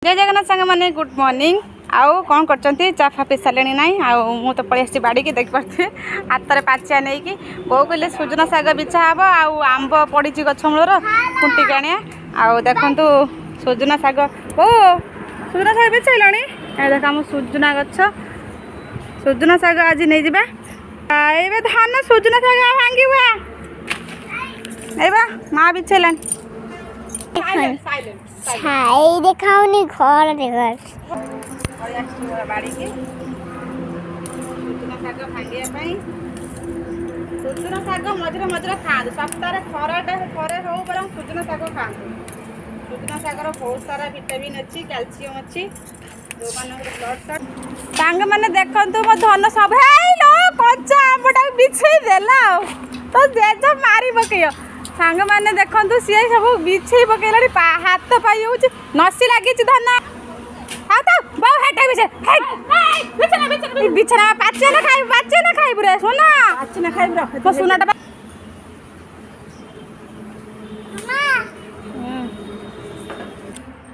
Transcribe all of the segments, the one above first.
जय जगन्नाथ सांग मैंने गुड मॉर्निंग। आउ कौन कर चाफा पी सारे ना आउ तो पलि आसी बाड़ी की देख पारे हाथ में पाचिया नहीं कि बो कहले सुजना शाग बिछा हम आंब पड़ी गछ मूलर खुंटिक आने आउ देखु सुजना शाग ओ सुजना शाग बिछल देख आम सुजना गछ सुजना शाग आज नहीं जावा ए धान सुजना शाग भांगी हुआ माँ बिछेला छाई देखाउनी घर देखर बाड़ी के सुजना शाग भांगे सुजना शाग मझे मझे खाते सप्ताह थरे हो बर सुजना शाग खाते सुजना शागर बहुत सारा विटामिन अच्छी कैल्शियम अच्छी जो ब्लड शर्ट सांग मैंने देखु मो धन सब कच्चा आंबटा बिछे देला तो जेज मारी पकईय सांग मैंने देखु सी सब बिछे पकईला हाथ पाई हो नसी लगी धन बिछना पाचे ना खाई रे सोना खाई सोनाटा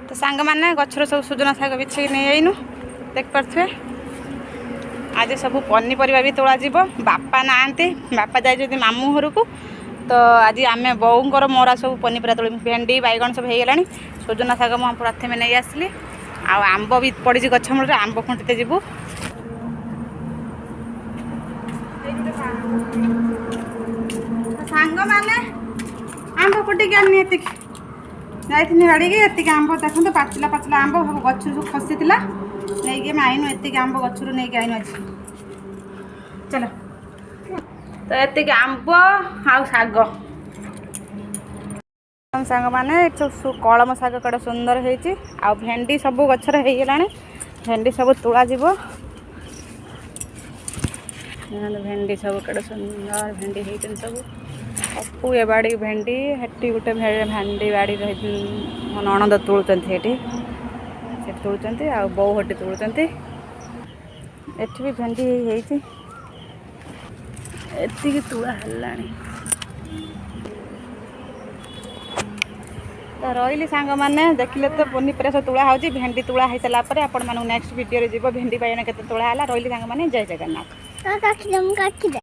तो सांग मैंने गचर सब सुजना शाग बिछे नहीं आईनु देख पारे आज सब पनीपरिया भी तोड़ा जीव बापा नाते बापा जाइए मामू घर को तो आज आम बोर मोरा सब पनीपरिया तोड़ भेंडी बैगण सब हो गला सुजना शाग मुझे प्रथम नहीं आसली आंब भी पड़ी गछ मूल आंब खुंटते जीवु सांग मैंने आंब कुटिक आनी जाइए बाड़ी की आंब देखो पाचिला पाचिला आंब सब गच खसी नहीं आईनु एति आंब गचर नहीं आईनु आज चलो तो एति आंब आ शाग सांग मैंने कलम शाग कड़े सुंदर होती आ भेंडी सब गचर हो गला भेंडी सब तुला जीव भेंडी सब कड़े सुंदर भेंडी होती सब अपू ए बाड़ी भेंडी हेटी गोटे भेंडी बाड़ी मो नणंद तुलुंट तुलुंट आ बो हटी तुलुंट एठी भी भेंडी होती एति तुला है तो रही सांग मैंने देखिले तो पनीपरिया सब तुला हो भेंडी तुला हो सारापर आपण नेक्स्ट वीडियो जीव भेंडी बाइगण केते तुला है रही सांग मैंने जय जगन्नाथ।